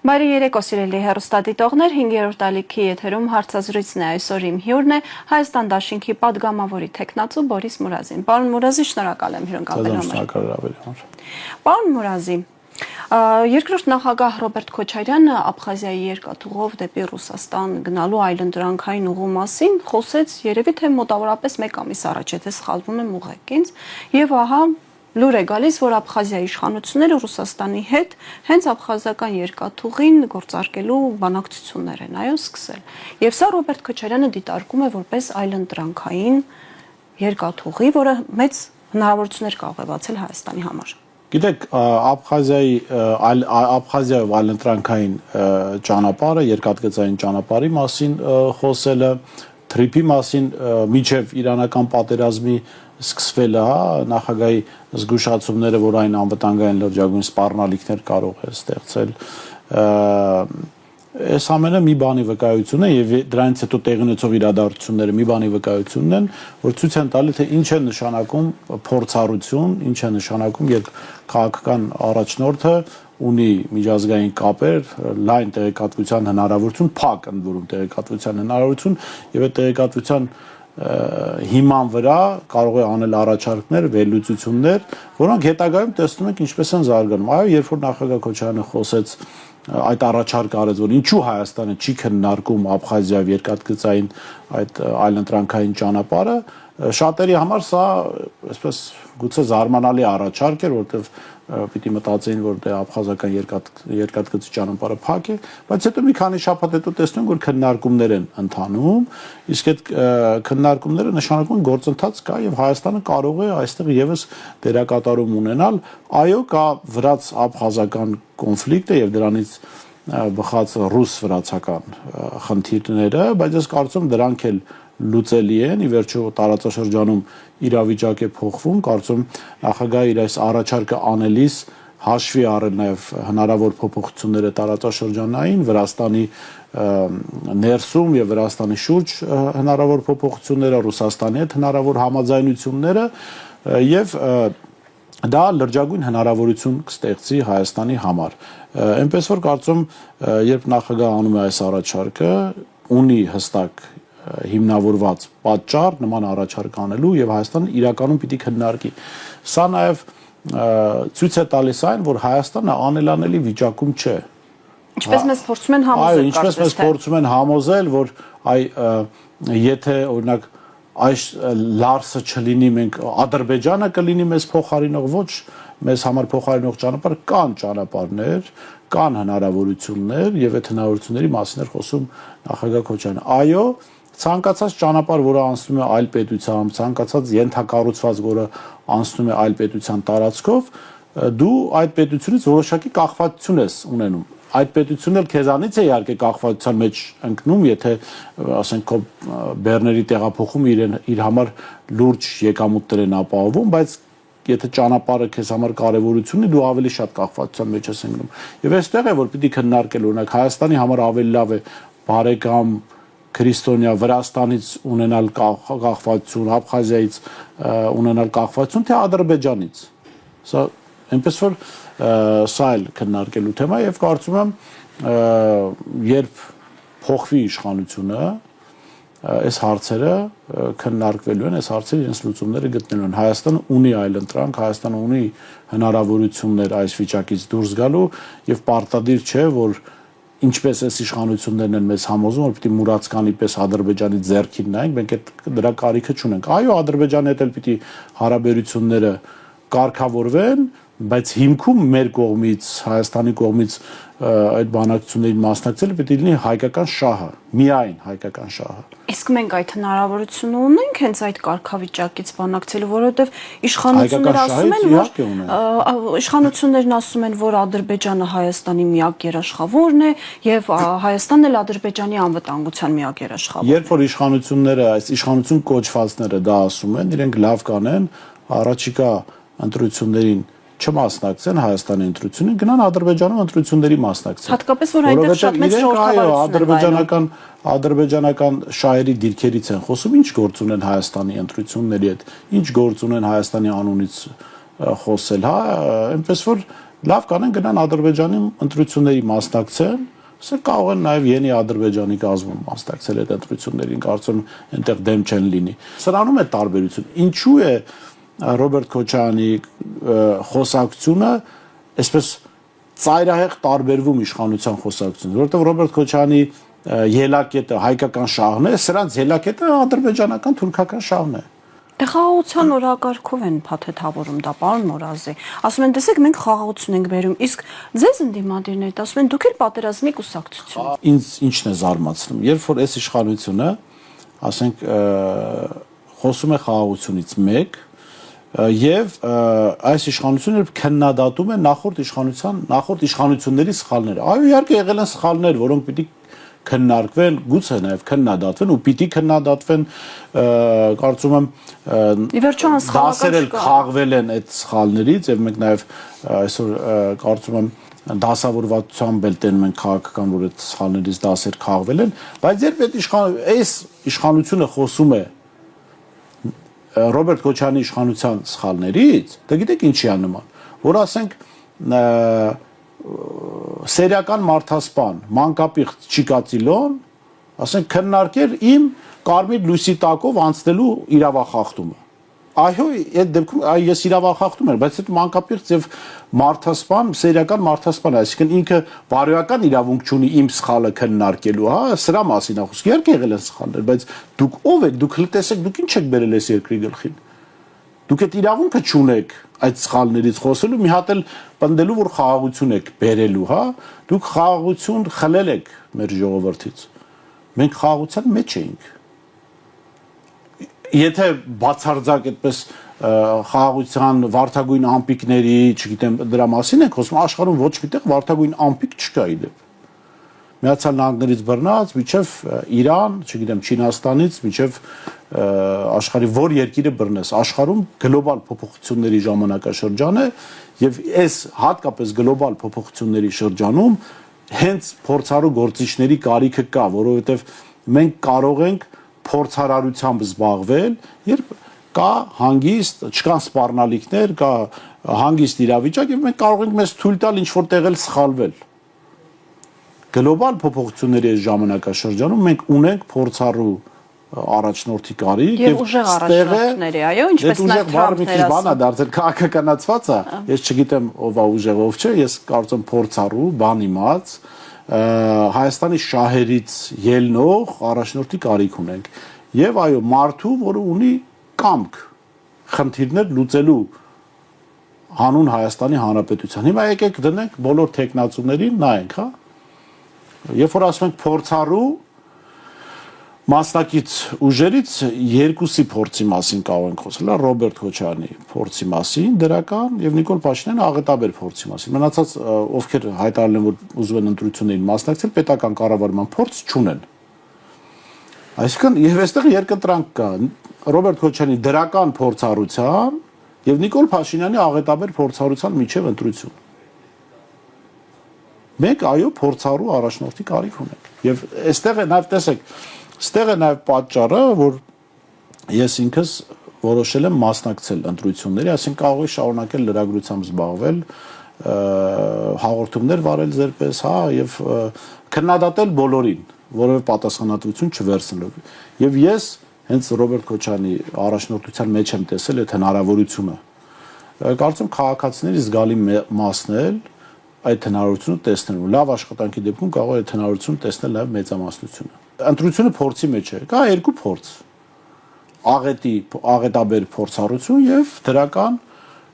Բարի երեկո սիրելի հեռուստադիտողներ, 5-րդ ալիքի եթերում հարցազրույցն է այսօր իմ հյուրն է Հայաստան դաշինքի պատգամավորի տեխնացու Բորիս Մուրազին։ Պարոն Մուրազի, շնորհակալ եմ հյուրընկալվելու համար։ Պարոն Մուրազի, երկրորդ նախագահ Ռոբերտ Քոչարյանը Աբխազիայի երկաթուղով դեպի Ռուսաստան գնալու այլընտրանքային ուղու մասին խոսեց երևի թե մոտավորապես 1 ամիս առաջ, եթե սխալվում եմ ուղղեք ինձ, եւ ահա լուր է գալիս, որ Աբխազիայի իշխանությունները Ռուսաստանի հետ հենց աբխազական երկաթուղին գործարկելու բանակցություններ են սկսել։ Եվ սա Ռոբերտ Քոչարյանը դիտարկում է որպես այլընտրանքային երկաթուղի, որը մեծ հնարավորություններ կարող է բացել Հայաստանի համար։ Գիտեք, Աբխազիայով այլընտրանքային ճանապարհը, երկաթգծային ճանապարհի մասին խոսելը, թրիփի մասին միջև իրանական պատերազմի սկսվելը, նախագահի զգուշացումները, որ այն անվտանգային լրջագույն սպառնալիքներ կարող է ստեղծել, այս ամենը մի բանի վկայություն է եւ դրանից հետո տեղի ունեցող իրադարձությունները մի բանի վկայությունն են, որ ցույց են տալի, թե ինչ է նշանակում փորձառություն, ինչ է նշանակում, երբ քաղաքական առաջնորդը ունի միջազգային կապեր, լայն տեղեկատվության հնարավորություն, փակ ընդ որում տեղեկատվության հնարավորություն եւ այդ տեղեկատվության հիման վրա կարող է անել առաջարկներ, վերլուծություններ, որոնք հետագայում տեսնում ենք ինչպես են զարգանում։ Այո, երբ որ նախագահ Քոչարյանը խոսեց այդ առաջարկը արեց, որ ինչու Հայաստանը չի քննարկում Աբխազիայով երկաթգծային այդ այլընտրանքային ճանապարհը, շատերի համար սա այսպես գուցե զարմանալի առաջարկ էր, որտեղ պիտի մտածեին, որ դե աբխազական երկաթգծի ճանապարհը փակ է, բայց հետո մի քանի շաբաթ հետո տեսնում ենք, որ քննարկումներ են ընթանում, իսկ այդ քննարկումները նշանակում են գործընթաց կա եւ Հայաստանը կարող է այստեղ եւս դերակատարում ունենալ։ Այո, կա վրաց-աբխազական կոնֆլիկտը եւ դրանից բխած ռուս-վրացական խնդիրները, բայց ես կարծում եմ դրանք էլ լուծելի են, ի վերջո տարածաշրջանում իրավիճակ է փոխվում, կարծում նախագահը իր այս առաջարկը անելիս հաշվի առել նաև հնարավոր փոփոխությունները տարածաշրջանային, Վրաստանի ներսում եւ Վրաստանի շուրջ հնարավոր փոփոխությունները, Ռուսաստանի հետ հնարավոր համաձայնությունները եւ դա լրջագույն հնարավորություն կստեղծի Հայաստանի համար։ Այնպես որ կարծում երբ նախագահը անում է այս առաջարկը, ունի հստակ հիմնավորված պատճառ նման առաջարկ անելու եւ Հայաստանը իրականում պիտի քննարկի։ Սա նաեւ ցույց է տալիս այն, որ Հայաստանը անելանելի վիճակում չէ։ Ինչպես մեզ փորձում են համոզել, այո, ինչպես մեզ փորձում են համոզել, որ եթե օրինակ այս Լարսը չլինի, մենք Ադրբեջանը կլինի մեզ փոխարինող, ոչ մեզ համար փոխարինող ճանապարհ, կան ճանապարհներ, կան հնարավորություններ եւ այդ հնարավորությունների մասին էր խոսում նախագահ Քոչարյանը։ Այո, ցանկացած ճանապարհ, որը անցնում է այլ պետությամբ, ցանկացած ենթակառուցված, որը անցնում է այլ պետության տարածքով, դու այդ պետությունից որոշակի կախվածություն ես ունենում։ Այդ պետությունն էլ քեզանից է իհարկե կախվածության մեջ ընկնում, եթե ասենք քո բեռների տեղափոխումը իր համար լուրջ եկամուտներ են ապահովում, բայց եթե ճանապարհը քեզ համար կարևորություն ունի, դու ավելի շատ կախվածության մեջ ես ընկնում։ Եվ այստեղ է որ պիտի քննարկել, օրինակ Հայաստանի համար ավելի լավ է բարեկամ Քրիստոնյա Վրաստանից ունենալ կախվածություն, Աբխազիայից ունենալ կախվածություն, թե Ադրբեջանից։ Սա այնպես որ սա էլ քննարկելու թեմա եւ կարծում եմ երբ փոխվի իշխանությունը այս հարցերը քննարկվելու են, այս հարցերը իրենց լուծումները գտնելու են։ Հայաստանը ունի այլընտրանք, Հայաստանը ունի հնարավորություններ այս վիճակից դուրս գալու եւ պարտադիր չէ, որ ինչպես այս իշխանություններն են մեզ համոզում, որ պիտի մուրացկանի պես Ադրբեջանի ձեռքին նայենք, մենք այդ դրա կարիքը չունենք։ Այո, Ադրբեջանի հետ էլ պիտի հարաբերությունները կարգավորվեն, բայց հիմքում մեր կողմից, Հայաստանի կողմից այդ բանակցություններին մասնակցելը պետք է լինի հայկական շահը, միայն հայկական շահը։ Իսկ մենք այդ հնարավորությունը ունենք հենց այդ կարգավիճակից բանակցելու, որովհետև իշխանություններն ասում են, որ Ադրբեջանը Հայաստանի միակ երաշխավորն է եւ Հայաստանն էլ Ադրբեջանի անվտանգության միակ երաշխավորն է։ Երբ որ իշխանությունները, այս իշխանություն կոչվածները դա ասում են, իրենք լավ կանեն, առաջիկա ընտրություններին չմասնակցեն Հայաստանի ընտրությունին, գնան Ադրբեջանում ընտրությունների մասնակցեն։ Հատկապես որ այնտեղ շատ մեծ ժողովրդավարություն ադրբեջանական շահերի դիրքերից են խոսում, ինչ գործ ունեն Հայաստանի ընտրությունների հետ, ինչ գործ ունեն Հայաստանի անունից խոսել, հա, այնպես որ լավ կանեն գնան Ադրբեջանի ընտրությունների մասնակցեն, սա կարող են նաև Յենի Ադրբեջանի կազմում մասնակցել այդ ընտրություններին, կարծում այնտեղ դեմ չեն լինի։ Սրանում է տարբերություն։ Ինչու է Ռոբերտ Քոչարյանի խոսակցությունը այսպես ծայրահեղ տարբերվում իշխանության խոսակցությունից, որովհետև Ռոբերտ Քոչարյանի ելակետը հայկական շահն է, սրանց ելակետը ադրբեջանական թուրքական շահն է։ Դե խաղաղության օրակարգով են փաթեթավորում դա, պարոն Մորազի։ Ասում են, տեսեք, մենք խաղաղություն ենք բերում, իսկ ձեզ ընդդիմադիրներդ ասում են, դուք էլ պատերազմի կուսակցություն։ Ինձ ինչն է զարմացնում, երբ որ այս իշխանությունը, ասենք, խոսում է խաղաղությունից մեկ, եւ այս իշխանությունը քննադատում է նախորդ իշխանությունների սխալները։ Այո, իհարկե եղել են սխալներ, որոնք պիտի քննարկվեն, գուցե նաև քննադատվեն ու պիտի քննադատվեն, կարծում եմ դասեր էլ խաղվել են այդ սխալներից եւ մենք նաև այսօր կարծում եմ դասավորվածությամբ էլ տենում են քաղաքական, որ այդ սխալներից դասեր խաղվել են, բայց երբ այս իշխանությունը խոսում է Ռոբերտ Քոչարյանի իշխանության սխալներից, դա գիտեք ինչի է նման, որ ասենք սերիական մարդասպան մանկապիղծ Չիկատիլոն, ասենք քննարկեր իմ կարմիր լույսի տակով անցնելու իրավախախտումը։ Այո, այդ դեպքում ես իրավախախտում եմ, բայց այդ մանկապիղծ եւ մարդասպան, սերիական մարդասպան, այսինքն ինքը բարոյական իրավունք չունի իմ սխալը քննարկելու, հա, սրա մասին է խոսքը։ Իհարկե եղել են սխալներ, բայց դուք ով եք, դուք տեսեք, դուք ինչ եք բերել այս երկրի գլխին։ Դուք այդ իրավունքը չունեք այդ սխալներից խոսելու, մի հատ էլ պնդելու, որ խաղաղություն եք բերելու, հա, դուք խաղաղություն խլել եք մեր ժողովրդից։ Մենք խաղաղության մեջ էինք։ Եթե բացարձակ այդպես խաղաղության վարդագույն ամպիկների, չգիտեմ, դրա մասին ենք խոսում, աշխարհում ոչ միտեղ վարդագույն ամպիկ չկա իդեպ։ Միացյալ Նահանգներից բռնած, մինչև Իրան, չգիտեմ, Չինաստանից, մինչև աշխարհի որ երկիրը բռնես, աշխարհում գլոբալ փոփոխությունների ժամանակաշրջան է եւ այս հատկապես գլոբալ փոփոխությունների շրջանում հենց փորձառու գործիչների կարիքը կա, որովհետեւ մենք կարող ենք փորձարարությամբ զբաղվել, երբ կա հանգիստ, չկան սպառնալիքներ, կա հանգիստ իրավիճակ եւ մենք կարող ենք մեզ թույլ տալ ինչ որ տեղ էլ սխալվել։ Գլոբալ փոփոխությունների ժամանակաշրջանում մենք ունենք փորձառու առաջնորդի կարիք եւ ուժեղ առաջնորդների, այո, ինչպես նաև Թրամփն բանա դարձել քաղաքականացված է, ես չգիտեմ ով է ուժեղ ով չէ, ես կարծում փորձառու, բան իմաց, Հայաստանի շահերից ելնող առաջնորդի կարիք ունենք եւ այո, մարդու, որը ունի կամք խնդիրներ լուծելու հանուն Հայաստանի Հանրապետության։ Հիմա եկեք դնենք բոլոր տեխնացուներին նայենք, հա։ Երբ որ ասում ենք փորձառու մասնակից ուժերից երկուսի փորձի մասին կարող ենք խոսել, Ռոբերտ Քոչարյանի փորձի մասին, դրական, եւ Նիկոլ Փաշինյանի աղետաբեր փորձի մասին։ Մնացած ովքեր հայտարարել են, որ ուզում են ընտրություններին մասնակցել, պետական կառավարման փորձ չունեն։ Այսինքն եւ այստեղ երկընտրանք կա Ռոբերտ Քոչարյանի դրական փորձառության եւ Նիկոլ Փաշինյանի աղետաբեր փորձառության միջև ընտրություն։ Մենք այո փորձառու առաջնորդի կարիք ունենք։ Եվ այստեղ է նաև տեսեք, այստեղ է նաև պատճառը, որ ես ինքս որոշել եմ մասնակցել ընտրությունների, այսինքն կարող եմ շարունակել լրագրությամբ զբաղվել, հաղորդումներ վարել ձերպես, հա, եւ քննադատել բոլորին, որովհետեւ պատասխանատվություն չվերցնելով։ Եվ ես հենց Ռոբերտ Քոչարյանի առաջնորդության մեջ եմ տեսել այդ հնարավորությունը։ Կարծում քաղաքացիների զգալի մասն էլ այդ հնարավորությունը տեսնելու։ Լավ աշխատանքի դեպքում կարող է այդ հնարավորությունը տեսնել նաև մեծամասնությունը։ Ընտրությունը փորձի մեջ է։ Կա երկու փորձ։ Աղետաբեր փորձառություն եւ դրական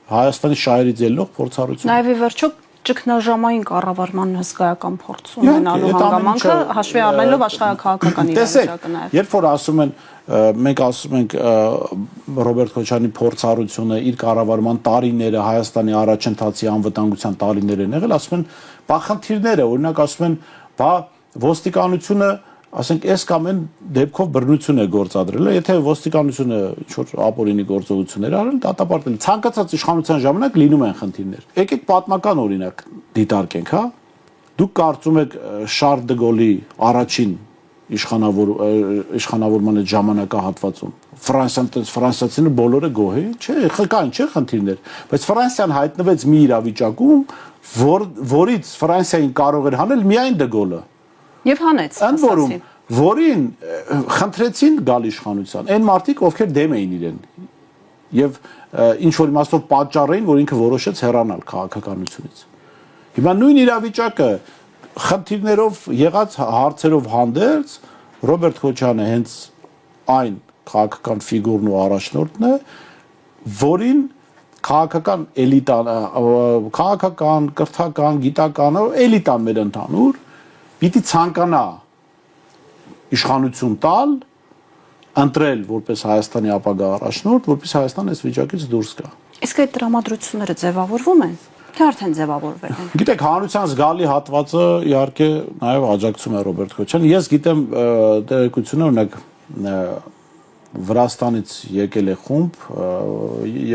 Հայաստանի շահերից ելնող փորձառություն։ Նաև ի վերջո ճգնաժամային կառավարման հսկայական փորձ ունենալու հանգամանքը հաշվի առնելով աշխարհակաղակական իրավիճակը նաև։ Երբ որ ասում են մենք ասում ենք Ռոբերտ Քոչարյանի փորձառությունը, իր կառավարման տարիները, Հայաստանի առաջընթացի անվտանգության տարիներ են եղել, ասում են, բա խնդիրները, օրինակ ասում են, բա ոստիկանությունը, ասենք, այս կամ այն դեպքով բռնություն է գործադրել, եթե ոստիկանությունը ինչ-որ ապօրինի գործողություններ արել, դատապարտել, ցանկացած իշխանության ժամանակ լինում են խնդիրներ։ Եկեք պատմական օրինակ դիտարկենք, հա։ Դուք կարծում եք Շարլ դե Գոլի առաջին իշխանավորման այդ ժամանակահատվածում ֆրանսիացիները բոլորը գոհ էին, չէ, կային չէ խնդիրներ, բայց Ֆրանսիան հայտնվեց մի իրավիճակում, որից Ֆրանսիային կարող էր հանել միայն Դե Գոլը։ Եվ հանեց, Ընդ որում, որին խնդրեցին գալ իշխանության, այն մարդիկ, ովքեր դեմ էին իրեն, եւ ինչ որ իմաստով պատճառ էին, որ ինքը որոշեց հեռանալ քաղաքականությունից։ Հիմա նույն իրավիճակը խնդիրներով եղած հարցերով հանդերձ Ռոբերտ Քոչյանը հենց այն քաղաքական ֆիգուրն ու առաջնորդն է, որին քաղաքական էլիտան, քաղաքական, կրթական, գիտական էլիտան մեր ընդհանուր պիտի ցանկանա իշխանություն տալ, ընտրել որպես Հայաստանի ապագա առաջնորդ, որպես Հայաստան այս վիճակից դուրս գա։ Իսկ այդ տրամադրությունները ձևավորվում են, թե արդեն ձևավորվել են։ Գիտեք, հանրության զգալի հատվածը իհարկե նաև աջակցում է Ռոբերտ Քոչյանը։ Ես գիտեմ տեղեկությունը, օրինակ Վրաստանից եկել է խումբ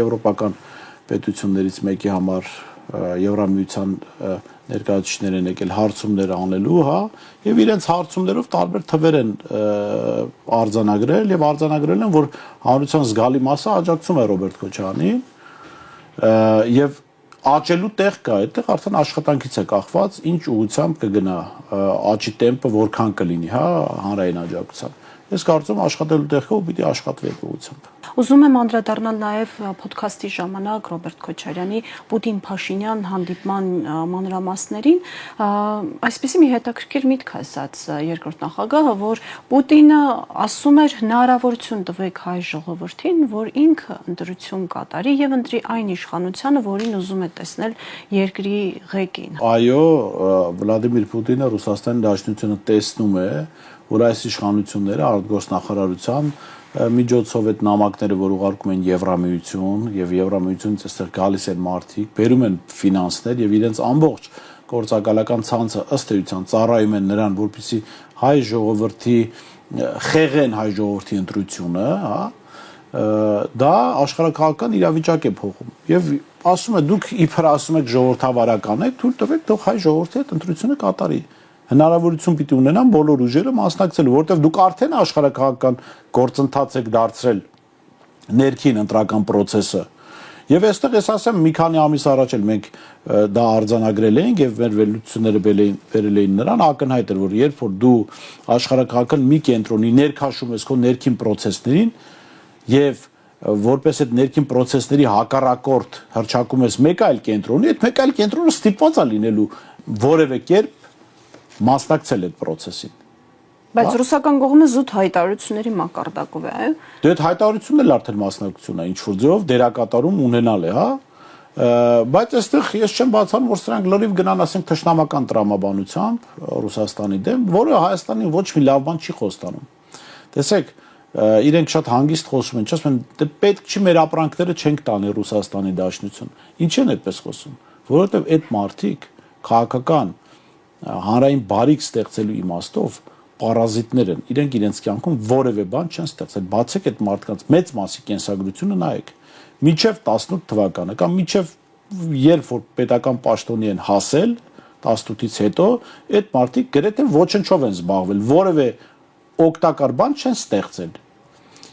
եվրոպական պետություններից մեկի համար Եվրամիության ներկայացուցիչներ են եկել հարցումներ անելու, հա, եւ իրենց հարցումներով տարբեր թվեր են արձանագրել եւ արձանագրել են, որ հանրության զգալի մասը աջակցում է Ռոբերտ Քոչյանին եւ աճելու տեղ կա, այդտեղ արդեն աշխատանքից է կախված ինչ ուղղությամբ կգնա աճի տեմպը որքան կլինի, հա, հանրային աջակցությամբ։ Ես կարծում եմ աշխատելու տեղ կա ու պիտի աշխատվի այդ ուղղությամբ։ Ուզում եմ անդրադառնալ նաև ոդքասթի ժամանակ Ռոբերտ Քոչարյանի Պուտին-Փաշինյան հանդիպման մանրամասներին, այսպեսի մի հետաքրքիր միտք ասաց երկրորդ նախագահը, որ Պուտինը ասում էր հնարավորություն տվեք հայ ժողովրդին, որ ինքը ընտրություն կատարի եւ ընտրի այն իշխանությանը, որին ուզում է տեսնել երկրի ղեկին։ Այո, Վլադիմիր Պուտինը Ռուսաստանի Դաշնությունը տեսնում է, որ այս իշխանությունները արտգործնախարարության միջոցով այդ նամակները, որ ուղարկում են Եվրամիություն եւ Եվրամիությունից այստեղ գալիս են մարդիկ, բերում են ֆինանսներ եւ իրենց ամբողջ գործակալական ցանցը ըստ էության ծառայում են նրան, որպեսզի հայ ժողովրդի խեղեն հայ ժողովրդի ընտրությունը, հա, դա աշխարհակաղակական իրավիճակ է փոխում եւ ասում է դուք իբր ասում եք ժողովրդավարական եք, թույլ տվեք թող հայ ժողովրդի այդ ընտրությունը կատարի։ Հնարավորություն պիտի ունենան բոլոր ուժերը մասնակցելու, որտեղ դուք արդեն աշխարհակաղակական գործընթաց եք դարձրել ներքին ընտրական process-ը։ Եվ այստեղ ես ասեմ, մի քանի ամիս առաջ էլ մենք դա արձանագրել էինք եւ մեր վերլուծությունները վերել էին նրան, ակնհայտ էր, որ երբ որ դու աշխարհակաղակական մի կենտրոնի ներքաշում ես քո ներքին process-ներին եւ որպես այդ ներքին process-ների հակառակորդ հրճակում ես մեկ այլ կենտրոնի, այդ մեկ այլ կենտրոնը ստիպված է լինելու որևէ կերպ մասնակցել այդ process-ին։ Բայց ռուսական կողմը զուտ հայտարարությունների մակարդակով է, այո։ Դե այդ հայտարարությունն էլ արդեն մասնակցություն է, ինչ որ ձեւով դերակատարում ունենալ է, հա։ Բայց այստեղ ես չեմ բացառում, որ սրանք լրիվ գնան, ասենք, թշնամական տրամաբանությամբ Ռուսաստանի դեմ, որը Հայաստանին ոչ մի լավ բան չի խոստանում։ Տեսեք, իրենք շատ հանգիստ խոսում են, չասում են, դե պետք չի մեր ապրանքները չենք տանի Ռուսաստանի Դաշնություն։ Ինչ են այդպես խոսում, որովհետեւ այդ մարդիկ քաղաքական հանրային բարիք ստեղծելու իմաստով պարազիտներ են, իրենք իրենց կյանքում որևէ բան չեն ստեղծել, բացեք այդ մարդկանց մեծ մասի կենսագրությունը նայեք, մինչև 18 թվականը կամ մինչև երբ որ պետական պաշտոնի են հասել 18-ից հետո, այդ մարդիկ գրեթե ոչնչով են զբաղվել, որևէ օգտակար բան չեն ստեղծել։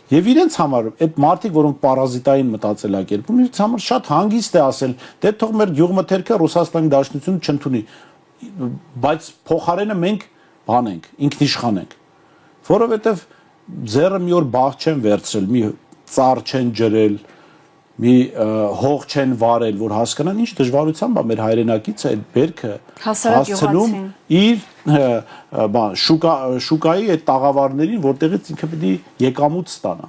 Եվ իրենց համար այդ մարդիկ, որոնք պարազիտային մտածելակերպ ունեն, իրենց համար շատ հանգիստ է ասել, դե թող մեր գյուղմթերքը Ռուսաստանի Դաշնությունը չընդունի, բայց փոխարենը մենք բանենք, ինքնիշխան ենք, որովհետև ձեռը մի օր բաղ չեն վերցրել, մի ծառ չեն ջրել, մի հող չեն վարել, որ հասկանան ինչ դժվարությամբ է մեր հայրենակիցը այդ բերքը հասցնում իր շուկայի այդ տաղավարներին, որտեղից ինքը պետք է եկամուտ ստանա։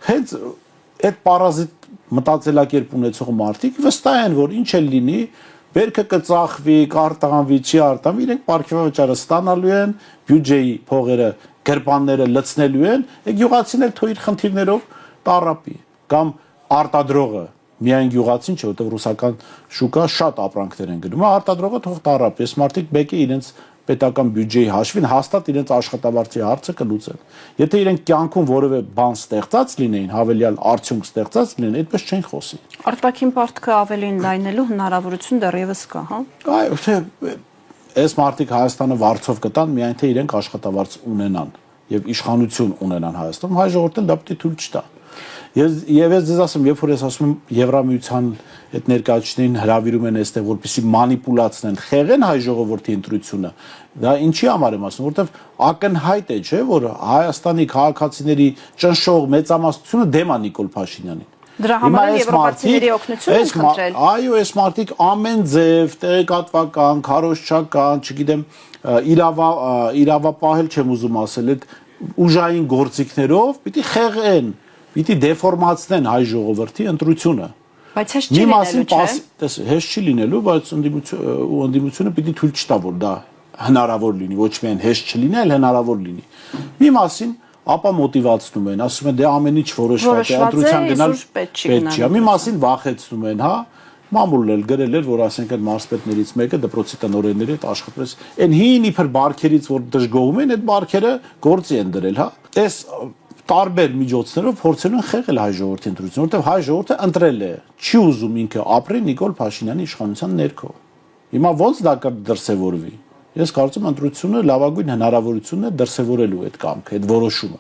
Հենց այդ պարազիտ մտածելակերպ ունեցող մարդիկ վստահ են, որ ինչ էլ լինի, բերքը կծախվի, կարտանվի, չի արտանվի, իրենք պարգևավճարը ստանալու են, բյուջեի փողերը, գրպանները լցնելու են, եւ գյուղացիներ թող իր խնդիրներով տառապի, կամ արտադրողը միայն գյուղացին չէ, որտեղ ռուսական շուկա շատ ապրանքներ են գնում, արտադրողը թող տառապի, այս մարդիկ բեկե իրենց պետական բյուջեի հաշվին հաստատ իրենց աշխատավարձի հարցը կլուծեն։ Եթե իրենք կյանքում որևէ բան ստեղծած լինեին, հավելյալ արդյունք ստեղծած լինեն, այդպես չեն խոսի։ Արտաքին պարտքը ավելին լայնելու հնարավորություն դեռևս կա, հա։ Այո, այս մարդիկ Հայաստանը վարձով կտան, միայն թե իրենք աշխատավարձ ունենան եւ իշխանություն ունենան Հայաստանում, հայ ժողովուրդը դա պետք է թույլ չտա։ Եվ ես ձեզ ասեմ, երբ որ ես ասում եմ Եվրամիության այդ ներկայացուցիչներին հրավիրում են այստեղ, որպեսզի մանիպուլացնեն, խեղեն հայ ժողովրդի ընտրությունը, դա ինչի համար եմ ասում, որովհետեւ ակնհայտ է, չէ, որ Հայաստանի քաղաքացիների ճնշող մեծամասնությունը դեմ է Նիկոլ Փաշինյանին։ Դրա համար եվրոպացիների օգնություն են խնդրել։ Այո, այս մարդիկ ամեն ձև, տեղեկատվական, քարոզչական, չգիտեմ, իրավապահել չեմ ուզում ասել, այդ ուժային գործիքներով պիտի խեղեն, պիտի դեֆորմացնեն հայ ժողովրդի ընտրությունը։ Բայց հեշտ չի լինելու, չէ՞։ Հեշտ չի լինելու, բայց ընդդիմությունը պիտի թույլ չտա, որ դա հնարավոր լինի, ոչ միայն հեշտ չլինի, այլ հնարավոր լինի։ Մի մասին ապա մոտիվացնում են, ասում են դե ամեն ինչ որոշված է, ընտրության գնալ պետք չի։ Մի մասին վախեցնում են, հա, մամուլն էլ գրել էր, որ ասենք այդ մարզպետներից մեկը դպրոցի տնօրենների հետ աշխատեց, այն հին իբր բարքերից, որ դժգոհում են, այդ բարքերը գործի են դրել, հա։ Այս տարբեր միջոցներով փորձել են խեղել հայ ժողովրդի ընտրությունը, որովհետև հայ ժողովուրդը ընտրել է, չի ուզում ինքը ապրի Նիկոլ Փաշինյանի իշխանության ներքո։ Հիմա ո՞նց դա կդրսևորվի։ Ես կարծում եմ ընտրությունը լավագույն հնարավորությունն է դրսևորելու այդ կամքը, այդ որոշումը,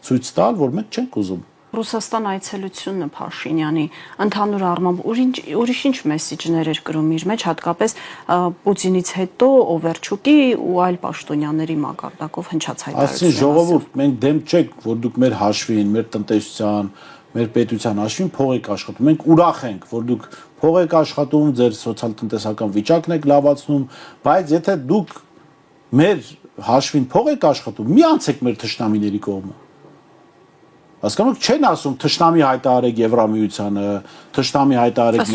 ցույց տալ, որ մենք չենք ուզում։ Ռուսաստան այցելությունը Փաշինյանի ընդհանուր առմամբ ուրիշ ինչ մեսիջներ էր կրում իր մեջ, հատկապես Պուտինից հետո Օվերչուկի ու այլ պաշտոնյաների մակարդակով հնչած հայտարարությունները։ Այսինքն ժողովուրդ, մենք դեմ չենք, որ դուք մեր հաշվին, մեր տնտեսության, մեր պետության հաշվին փող եք աշխատում։ Մենք ուրախ ենք, որ դուք փող եք աշխատում, ձեր սոցիալ-տնտեսական վիճակն եք լավացնում, բայց եթե դուք մեր հաշվին փող եք աշխատում, մի անցեք մեր թշնամիների կողմը։ Հասկանում եք, չեն ասում թշնամի հայտարարեք Եվրամիությանը, թշնամի հայտարարեք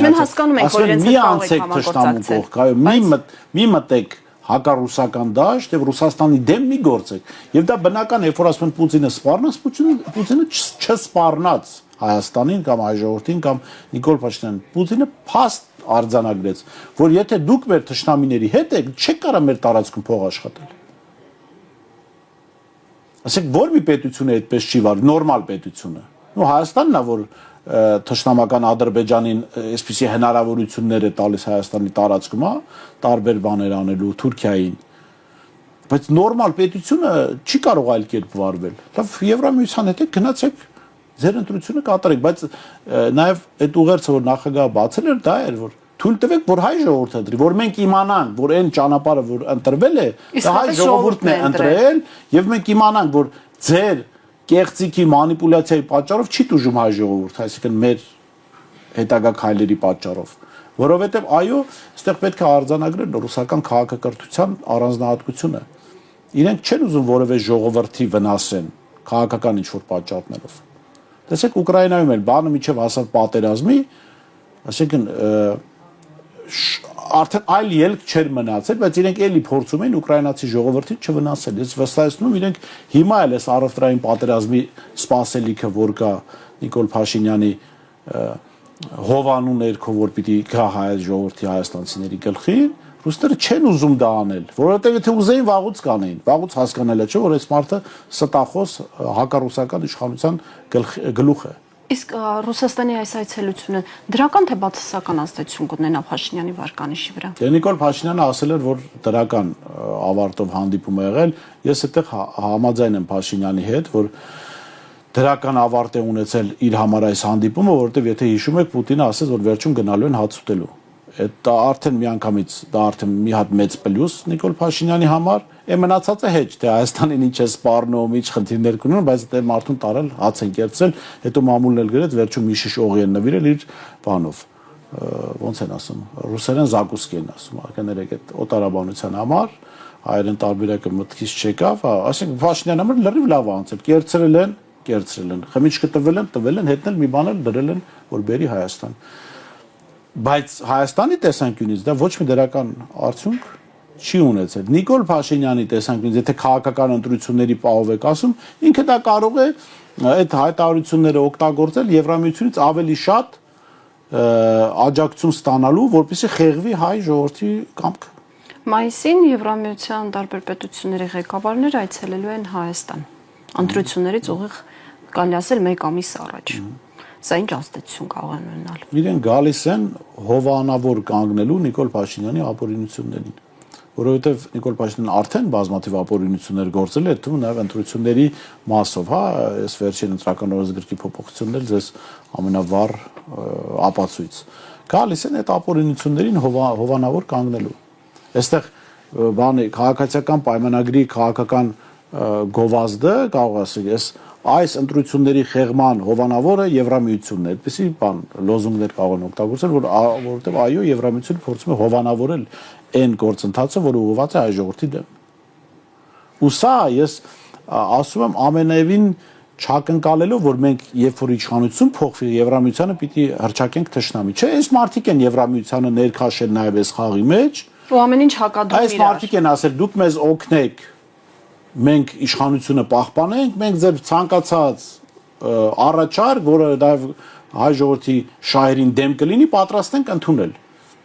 մի մտեք հակառուսական դաշտ եւ Ռուսաստանի դեմ մի գործեք։ Եվ դա բնական է, երբ որ ասում են Պուտինը սպառնաց, Պուտինը չսպառնաց Հայաստանին կամ հայ ժողովրդին կամ Նիկոլ Փաշինյանին։ Պուտինը փաստ արձանագրեց, որ եթե դուք մեր թշնամիների հետ եք, չեք կարող մեր տարածքում փող աշխատել։ Ասեք, որ մի պետություն է այդպես չի վարվում, նորմալ պետությունը։ Ու Հայաստանն է, որ թշնամական Ադրբեջանին այսպիսի հնարավորություններ է տալիս Հայաստանի տարածքում, հա, տարբեր բաներ անելու, Թուրքիային։ Բայց նորմալ պետությունը չի կարող այլ կերպ վարվել։ Լավ, Եվրամիության հետ գնացեք, ձեր ընտրությունը կատարեք, բայց նաև այդ ուղերձը, որ նախագահը բացել էր, դա էր, որ թույլ տվեք, որ հայ ժողովուրդը ընտրի, որ մենք իմանանք, որ այն ճանապարհը, որ ընտրվել է, դա հայ ժողովուրդն է ընտրել, եւ մենք իմանանք, որ ձեր կեղծիքի մանիպուլյացիայի պատճառով չի տուժում հայ ժողովուրդը, այսինքն մեր հետագա քայլերի պատճառով, որովհետեւ այո, այստեղ պետք է արձանագրել ռուսական քաղաքակրթության առանձնահատկությունը։ Իրենք չեն ուզում որևէ ժողովրդի վնասեն քաղաքական ինչ-որ պատճառներով։ Տեսեք, Ուկրաինայում էլ բանը միջև հասավ պատերազմի, այսինքն արդեն այլ ելք չէր մնացել, բայց իրենք էլի փորձում էին ուկրաինացի ժողովրդին չվնասել։ Ես վստահեցնում իրենք հիմա էլ այս առևտրային պատերազմի սպասելիքը, որ կա Նիկոլ Փաշինյանի հովանու ներքո, որ պիտի գա հայ ժողովրդի հայաստանցիների գլխին, ռուսները չեն ուզում դա անել, որովհետև եթե ուզեին վաղուց կանեին, վաղուց հասկանալի չէ, որ այս մարդը ստախոս հակառուսական իշխանության գլուխ է։ Իսկ Ռուսաստանի այս այցելությունը դրական թե բացասական ազդեցություն կունենա Փաշինյանի վարկանիշի վրա։ Դե Նիկոլ Փաշինյանը ասել էր, որ դրական ավարտով հանդիպում է եղել։ Ես այդտեղ համաձայն եմ Փաշինյանի հետ, որ դրական ավարտ է ունեցել իր համար այս հանդիպումը, որովհետև եթե հիշում եք, Պուտինը ասեց, որ վերջում գնալու են հաց ուտելու։ Դա արդեն միանգամից, դա արդեն մի հատ մեծ պլյուս Նիկոլ Փաշինյանի համար, է մնացածը հեչ, թե Հայաստանին ինչ է սպառնում, ինչ խնդիրներ կունեն, բայց դե մարդուն տարել, հաց են կերծել, հետո մամուլն էլ գրեց, վերջում մի շիշ օղի են նվիրել իր բանով, ոնց են ասում, ռուսերեն զակուսկի են ասում, կներեք այդ օտարաբանության համար, հայերեն տարբերակը մտքից չեկավ, ասենք Փաշինյանը համար լրիվ լավ անցել, կերծրել են, խմիչքը տվել են, հետնել մի բան էլ դրել են, որ բերի Հայաստան։ Բայց Հայաստանի տեսանկյունից դա ոչ մի դրական արդյունք չի ունեցել։ Նիկոլ Փաշինյանի տեսանկյունից, եթե քաղաքական ընտրությունների պահով եք ասում, ինքը դա կարող է այդ հայտարարությունները օգտագործել Եվրամիությունից ավելի շատ աջակցություն ստանալու, որպեսզի խեղվի հայ ժողովրդի կամքը։ Մայիսին Եվրամիության տարբեր պետությունների ղեկավարներ այցելելու են Հայաստան։ Ընտրություններից ուղիղ կարելի ասել 1 ամիս առաջ։ Սա ինչ ազդեցություն կարող է ունենալ։ Իրեն գալիս են հովանավոր կանգնելու Նիկոլ Փաշինյանի ապօրինություններին։ որովհետև Նիկոլ Փաշինյանը արդեն բազմաթիվ ապօրինություններ գործել է, թվում նաև ընտրությունների մասով, հա, այս վերջին ընտրական օրենսգրքի փոփոխություններ ձեզ ամենավառ ապացույց։ Գալիս են այդ ապօրինություններին հովանավոր կանգնելու։ Այստեղ բանի քաղաքացիական պայմանագրի քաղաքական գովազդը կարող ասել այս ընտրությունների խեղման հովանավորը Եվրամիությունն է, այդպիսի բան լոզունգներ կարող են օգտագործել, որովհետև այո, Եվրամիությունը փորձում է հովանավորել այն գործընթացը, որը ուղղված է հայ ժողովրդի դեմ։ Ու սա ես ասում եմ ամենևին չակնկալելով, որ մենք երբ որ իշխանություն փոխվի Եվրամիությանը պիտի հրճակենք թշնամի։ Չէ, այս մարդիկ են Եվրամիությանը ներքաշել նաև այս խաղի մեջ։ Ու ամեն ինչ հակադրում իրար։ Այս մարդիկ են ասել դուք մեզ օգնեք, մենք իշխանությունը պահպանենք, մենք ձեր ցանկացած առաջարկ, որը նաև հայ ժողովրդի շահերին դեմ կլինի, պատրաստ ենք ընդունել։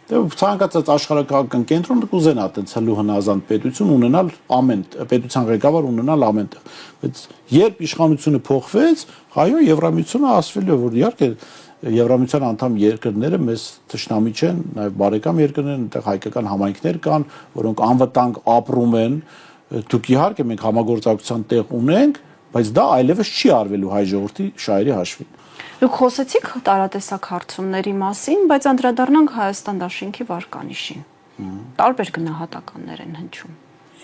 Դե ցանկացած աշխարհակական կենտրոն կուզենա այդցելու հնազանդ պետություն ունենալ ամեն պետության ղեկավար ունենալ ամենտեղ։ Բայց երբ իշխանությունը փոխվեց, այո, Եվրամիությունը ասվել է, որ իհարկե Եվրամիության անդամ երկրները մեզ թշնամի չեն, նաև բարեկամ երկրներ են, այնտեղ հայկական համայնքներ կան, որոնք անվտանգ ապրում են։ Դուք իհարկե մենք համագործակցության տեղ ունենք, բայց դա այլևս չի արվելու հայ ժողովրդի շահերի հաշվին։ Դուք խոսեցիք տարատեսակ հարցումների մասին, բայց անդրադառնանք Հայաստան դաշինքի վարկանիշին։ Տարբեր գնահատականներ են հնչում։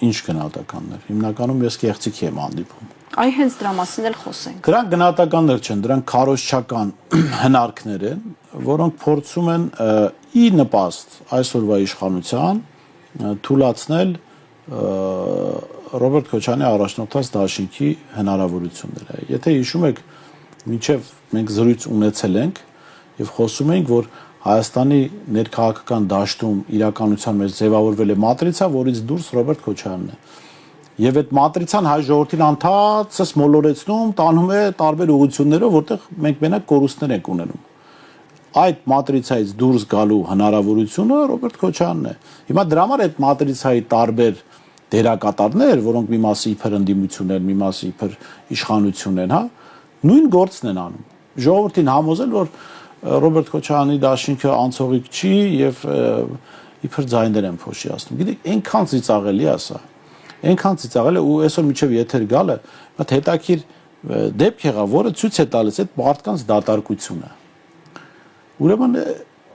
Ինչ գնահատականներ։ Հիմնականում ես կեղծիք եմ հանդիպում։ Այ հենց դրա մասին էլ խոսենք։ Դրանք գնահատականներ չեն, դրանք քարոզչական հնարքներ են, որոնք փորձում են ի նպաստ այսօրվա իշխանության թույլատրել Ռոբերտ Քոչարյանի առաջնորդած դաշինքի հնարավորությունները։ Եթե հիշում եք, մինչև մենք զրույց ունեցել ենք եւ խոսում ենք, որ Հայաստանի ներքաղաքական դաշտում իրականության մեջ ձևավորվել է մատրիցա, որից դուրս Ռոբերտ Քոչարյանն է։ Եվ այդ մատրիցան հայ ժողովրդին անդադս մոլորեցնում, տանում է տարբեր ուղղություններով, որտեղ մենք մենակ կորուստներ ենք ունենում։ Այդ մատրիցայից դուրս գալու հնարավորությունը Ռոբերտ Քոչարյանն է։ Հիմա դրա համար այդ մատրիցայի տարբեր դերակատարներ, որոնք մի մասը իբր ընդդիմություն են, մի մասը իբր իշխանություն են, հա, նույն գործն են անում։ Ժողովրդին համոզել, որ Ռոբերտ Քոչարյանի դաշինքը անցողիկ չի եւ իբր ձայներ են փոշի ասում։ Գիտեք, այնքան ծիծաղելի է սա։ Այնքան ծիծաղել է ու այսօր միջև եթեր գալը, մոտ հետաքրիր դեպք եղավ, որը ցույց է տալիս այդ մարդկանց դատարկությունը։ Ուրեմն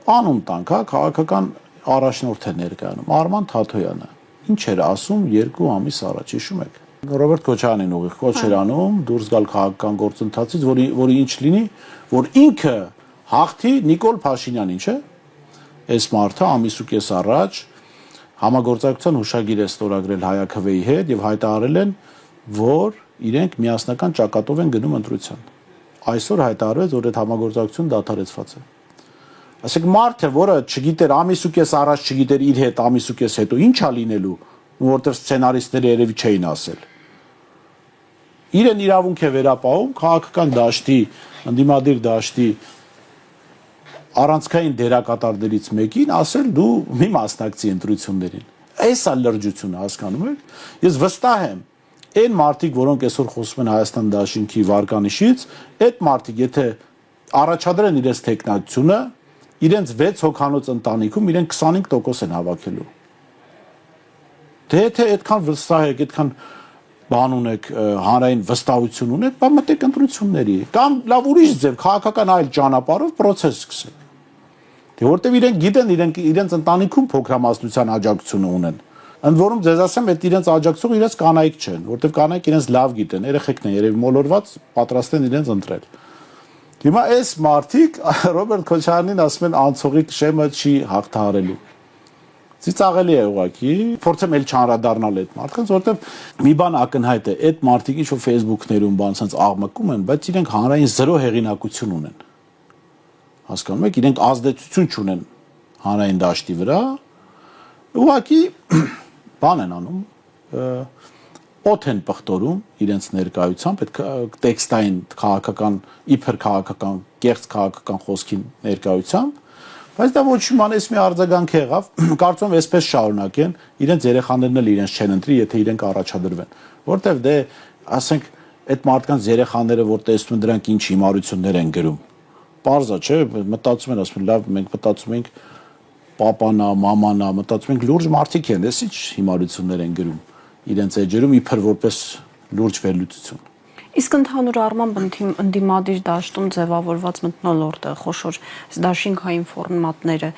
անուն տանք, հա, քաղաքական առաջնորդ է ներկայանում Արման Թաթոյանը։ Ինչ էր ասում 2 ամիս առաջ, հիշում եք։ Ռոբերտ Քոչարյանին ուղիղ կոչ էր անում դուրս գալ քաղաքական գործընթացից, որի ինչ լինի, որ ինքը հաղթի Նիկոլ Փաշինյանին, չէ՞։ Այս մարդը ամիս ու կես առաջ համագործակցության հուշագիր է ստորագրել Հայաքվեի հետ եւ հայտարարել են, որ իրենք միասնական ճակատով են գնում ընտրության։ Այսօր հայտարարեց, որ այդ համագործակցությունը դադարեցված է։ Ասեք մարդը, որը չգիտեր ամիս ու կես առաջ չգիտեր իր հետ ամիս ու կես հետո ինչա լինելու, որտեղ սցենարիստները երևի չէին ասել։ Իրեն իրավունք է վերապահում քաղաքական դաշտի, ընդդիմադիր դաշտի առանցքային դերակատարներից մեկին ասել դու մի մասնակցի ընտրություններին։ Այս է լրջությունը, հասկանում եք։ Ես վստահ եմ, այն մարդիկ, որոնք այսօր խոսում են Հայաստան դաշինքի վարկանիշից, այդ մարդիկ, եթե առաջադրեն իրենց տեխնատությունը, իրենց 6 հոգանոց ընտանիքում իրենք 25% են հավաքելու։ Դե եթե այդքան վստահ եք, այդքան բան ունեք, հանրային վստահություն ունեք, բա մտեք ընտրությունների, կամ լավ ուրիշ ձև քաղաքական այլ ճանապարհով process սկսեք։ Դե որտեվ իրենք գիտեն, իրենց ընտանիքում փոքրամասնության աջակցությունը ունեն։ Ընդ որում ձեզ ասեմ, այդ իրենց աջակցողը իրենց կանայք չեն, որտեվ կանայք իրենց լավ գիտեն, երեխեքն են երևի մոլորված, պատրաստ են իրենց ընտրել։ Հիմա այս մարդիկ Ռոբերտ Քոչարյանին ասում են անցողիկ շեմը չի հաղթահարելու։ Ծիծաղելի է ուղղակի, փորձեմ էլ չանդրադառնալ այդ մարդկանց, որովհետև մի բան ակնհայտ է, այդ մարդիկ ինչ-որ Facebook-ներում բան ցած աղմկում են, բայց իրենք հանրային 0 հեղինակություն ունեն։ Հասկանում եք, իրենք ազդեցություն չունեն հանրային դաշտի վրա, ուղղակի բան են անում, օդ են պղտորում իրենց ներկայությամբ, այդ տեքստային քաղաքական, իբր քաղաքական, կեղծ քաղաքական խոսքի ներկայությամբ, բայց դա ոչ իմանես մի արձագանք եղավ, կարծում եմ այսպես շարունակեն, իրենց երեխաներն էլ իրենց չեն ընտրի, եթե իրենք առաջադրվեն, որտեվ դե ասենք այդ մարդկանց երեխաները, որ տեսնում են դրանք ինչ հիմարություններ են գրում, պարզ է, չէ, մտածում են, ասում են, լավ, մենք մտածում ենք պապանա, մամանա, մտածում ենք լուրջ մարդիկ են, էս ինչ հիմարություններ են գրում իրենց էջերում իբր որպես լուրջ վերլուծություն։ Իսկ ընդհանուր առմամբ ընդդիմադիր դաշտում ձևավորված մթնոլորտը, խոշոր դաշինքային ֆորմատները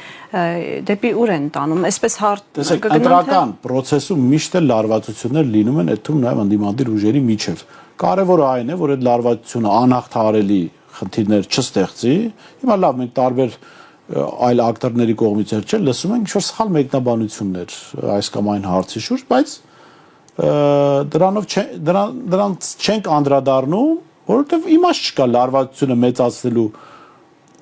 դեպի ուր են տանում, այսպես Տեսեք, ընտրական process-ում միշտ էլ լարվածություններ լինում են, այդ թվում նաև ընդդիմադիր ուժերի միջև։ Կարևորը այն է, որ այդ լարվածությունը անհաղթահարելի խնդիրներ չստեղծի։ Հիմա լավ, մենք տարբեր այլ ակտորների կողմից չէ, լսում ենք ինչ-որ սխալ մեկնաբանություններ այս կամ այն հարցի շուրջ, բայց դրանց չենք անդրադառնում, որովհետև իմաստ չկա լարվածությունը մեծացնելու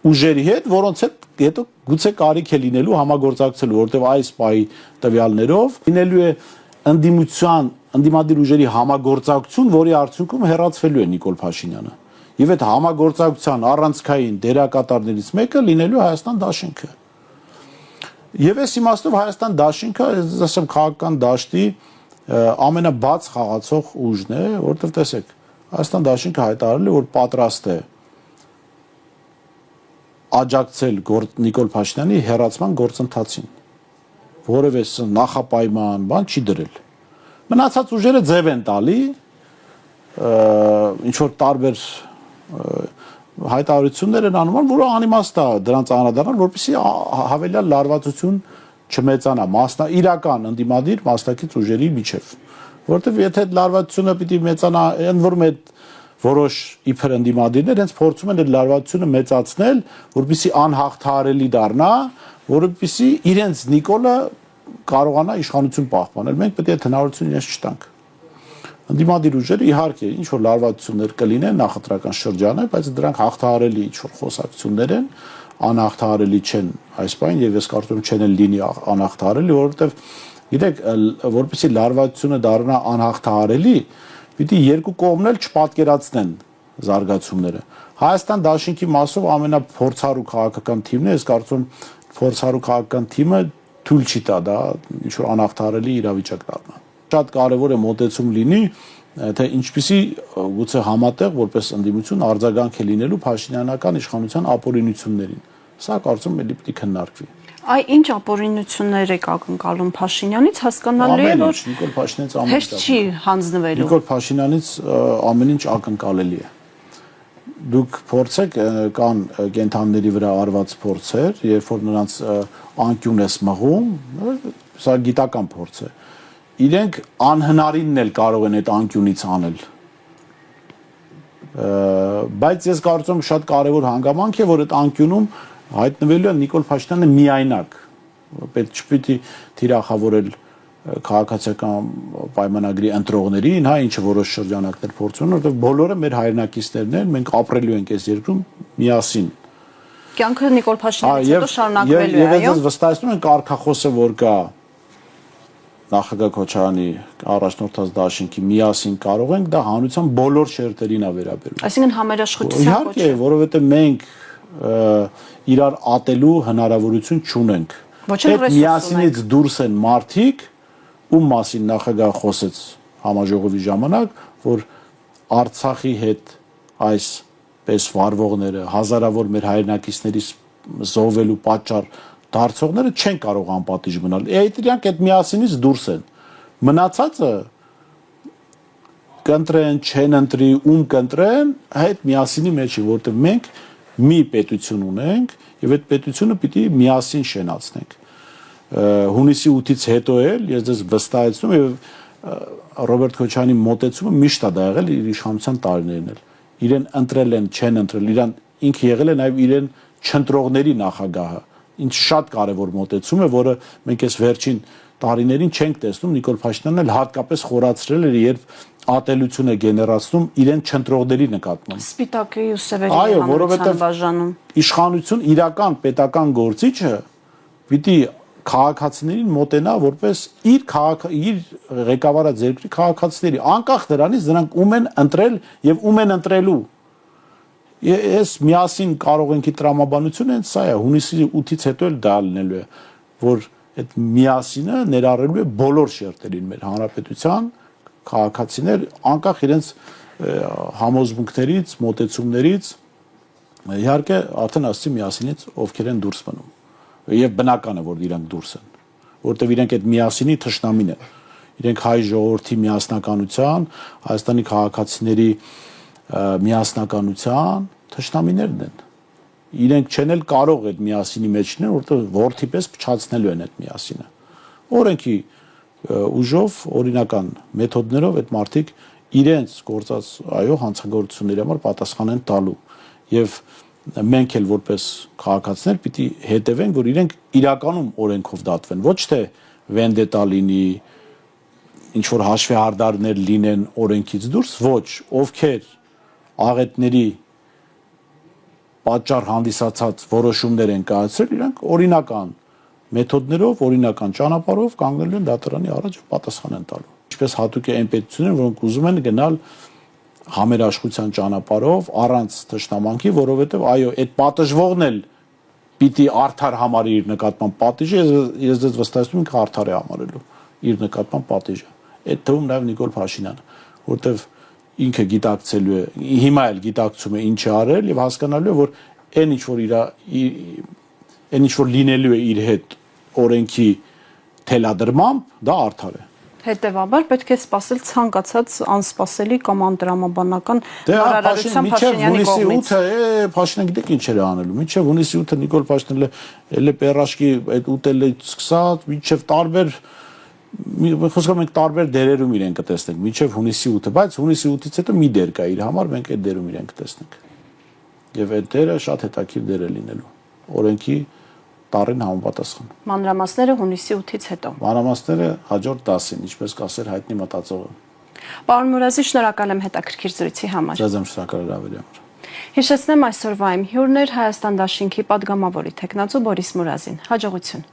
ուժերի հետ, որոնց հետ հետո գուցե կարիք է լինելու համագործակցելու, որովհետև այս պահի տվյալներով լինելու է ընդդիմադիր ուժերի համագործակցություն, որի արդյունքում հեռացվելու է Նիկոլ Փաշինյանը։ Եվ այդ համագործակցության առանցքային դերակատարներից մեկը լինելու Հայաստան դաշինքը։ Եվ այս իմաստով Հայաստան դաշինքը, ասեմ, քաղաքական դաշտի ամենաբաց խաղացող ուժն է, որովհետև տեսեք, Հայաստան դաշինքը հայտարարել է, որ պատրաստ է աջակցել Նիկոլ Փաշինյանի հեռացման գործընթացին, որևէ նախապայման բան չի դրել։ Մնացած ուժերը ձև են տալի, ինչ որ տարբեր հայտարարություններ են անում, որը անիմաստ է դրանց անդրադառնալ, որպեսզի հավելյալ լարվածություն չմեծանա իրական ընդդիմադիր մասնակից ուժերի միջև, որովհետև եթե այդ լարվածությունը պիտի մեծանա, ընդ որում այդ որոշ իբր ընդդիմադիրներ հենց փորձում են այդ լարվածությունը մեծացնել, որպեսզի անհաղթահարելի դառնա, որպեսզի իրենց Նիկոլը կարողանա իշխանություն պահպանել։ Մենք պետք է այդ հնարավորությունը իրենց չտանք։ Ընդդիմադիր ուժերը իհարկե ինչ որ լարվածություններ կլինեն նախընտրական շրջանը, բայց դրանք հաղթահարելի ինչ որ խոսակցություններ են, անհաղթահարելի չեն այս բան եւ ես կարծում եմ չեն էլ լինի անհաղթահարելի, որովհետեւ գիտեք, որպեսզի լարվածությունը դառնա անհաղթահարելի, պիտի երկու կողմն էլ չպատկերացնեն զարգացումները։ Հայաստան դաշինքի մասով ամենափորձառու քաղաքական թիմն է, ես կարծում եմ փորձառու քաղաքական թիմը թույլ չի տա դա ինչ որ անհաղթահարելի իրավիճակ դառնա։ Շատ կարևոր է մոտեցում լինի, թե ինչպիսի գուցե համատեղ որպես ընդդիմություն արձագանք է լինելու Փաշինյանական իշխանության ապօրինություններին։ Սա կարծում եմ էլի պիտի քննարկվի։ Այ ինչ ապօրինություններ եք ակնկալում Փաշինյանից, հասկանալի է, որ Նիկոլ Փաշինյանից ամեն ինչ հեշտ չի հանձնվելու։ Նիկոլ Փաշինյանից ամեն ինչ ակնկալելի է։ Դուք փորձեք, կան կենթանիների վրա արված փորձեր, երբ որ նրանց անկյուն ես մղում, սա գիտական փորձ է։ Իրենք անհնարինն էլ կարող են այդ անկյունից անել։ Բայց ես կարծում եմ շատ կարևոր հանգամանք է, որ այդ անկյունում հայտնվելու է Նիկոլ Փաշինյանը միայնակ։ Պետք չպիտի թիրախավորել քաղաքացիական պայմանագրի ընտրողներին, հա, ինչը որոշ շրջանակներ փորձում են, որովհետև բոլորը մեր հայրենակիցներն են, մենք ապրելու ենք այս երկրում միասին։ Կյանքը Նիկոլ Փաշինյանից հետո շարունակվելու է, այո։ Եվ այո։ ես վստահեցնում եմ կարգախոսը, որ կա նախագահ Քոչարյանի առաջնորդած դաշինքի միասին կարող ենք, դա հանրության բոլոր շերտերին է վերաբերում։ Այսինքն համերաշխության իհարկե, որովհետև մենք իրար ատելու հնարավորություն չունենք։ Այդ միասինից դուրս են մարդիկ, ում մասին նախագահ խոսեց համաժողովի ժամանակ, որ Արցախի հետ այսպես վարվողները, հազարավոր մեր հայրենակիցներից զոհվելու պատճառ դարձողները չեն կարող անպատիժ մնալ։ Իրանք այդ միասինից դուրս են։ Մնացածը կընտրեն, չեն ընտրի, ում կընտրեն, այդ միասինի մեջ է, որտեղ մենք մի պետություն ունենք եւ այդ պետությունը պիտի միասին շենացնենք։ Հունիսի 8-ից հետո էլ ես դες վստահեցնում եւ Ռոբերտ Քոչարյանի մոտեցումը միշտ է դա եղել իր իշխանության տարիներն էլ։ Իրեն ընտրել են, չեն ընտրել, իրան ինքը եղել է նաեւ իրեն չընտրողների նախագահը։ Ինչ շատ կարևոր մոտեցում է, որը մենք այս վերջին տարիներին չենք տեսնում, Նիկոլ Փաշինյանն էլ հատկապես խորացրել էր, երբ ատելություն է գեներացնում իրեն չընտրողների նկատմամբ։ Սպիտակի ու սևերի հանրության բաժանում։ Իշխանություն իրական պետական գործիչը պիտի քաղաքացիներին մոտենա որպես իր ղեկավարած երկրի քաղաքացիների, անկախ դրանից նրանք ում են ընտրել եւ ում են ընտրելու։ Ես միասին կարող ենք տրամաբանությունը հենց սա է, հունիսի 8-ից հետո էլ դա լինելու է, որ այդ միասինը ներառելու է բոլոր շերտերին մեր հանրապետության քաղաքացիներ, անկախ իրենց համոզմունքներից, մոտեցումներից, իհարկե արդեն ասացի միասինից ովքեր են դուրս մնում։ եւ բնական է որ իրանք դուրս են, որտեւ իրանք այդ միասինի թշնամին են, իրենք հայ ժողովրդի միասնականության, Հայաստանի քաղաքացիների միասնականության թշնամիներն են։ Իրենք չեն էլ կարող այդ միասինի մեջ լինել, որտեղ ворթի պես փչացնելու են այդ միասինը։ Օրենքի ուժով, օրինական մեթոդներով այդ մարդիկ իրենց գործած այո հանցագործությունների համար պատասխան են տալու եւ մենք էլ որպես քաղաքացիներ պիտի հետևենք, որ իրենք իրականում օրենքով դատվեն, ոչ թե վենդետա լինի, ինչ որ հաշվեհարդարներ լինեն օրենքից դուրս, ոչ, ովքեր աղետների պատճառ հանդիսացած որոշումներ են կայացրել, իրանք օրինական մեթոդներով, օրինական ճանապարհով կանգնելու են դատարանի առաջ պատասխան են տալու։ Ինչպես հատուկ է այն պետությունները, որոնք ուզում են գնալ համերաշխության ճանապարհով առանց թշնամանքի, որովհետև այո, այդ պատժվողն էլ պիտի արդար համարի իր նկատմամբ պատիժը, ես դες վստահեցնում եմ արդար է համարելու իր նկատմամբ պատիժը։ Այդ թվում նաև Նիկոլ Փաշինյանը, որտեվ ինքը գիտակցելու է, հիմա էլ գիտակցում է ինչ է արել եւ հասկանալու է, որ այն ինչ որ լինելու է իր հետ օրենքի թելադրմամբ, դա արդար է։ Հետևաբար պետք է սպասել ցանկացած անսպասելի կամ անտրամաբանական բարարարության Փաշինյանի կողմից։ Փաշինյանը գիտեք ինչ էր անելու։ Մինչև հունիսի 8-ը Նիկոլ Փաշինյանը էլ պերաշկի այդ ուտելը սկսած, մինչև տարբեր խոսքը մենք տարբեր դերերում իրեն կտեսնենք, մինչև հունիսի 8-ը, բայց հունիսի 8-ից հետո մի դեր կա իր համար, մենք այդ դերում իրեն կտեսնենք։ Եվ այդ դերը շատ հետաքրքիր դեր է լինելու։ Օրենքի տարին համապատասխան։ Մանրամասները հունիսի 8-ից հետո։ Մանրամասները հաջորդ 10-ին, ինչպես կասեր հայտնի մտածողը։ Պարոն Մուրազի, շնորհակալ եմ հետաքրքիր զրույցի համար։ Ձեզ եմ շնորհակալ հրավերի համար։ Հիշեցնեմ այսօրվա իմ հյուրն էր Հայաստան դաշինքի падգամավորի տեխնացու Բորիս Մուրազին։ Հաջողություն։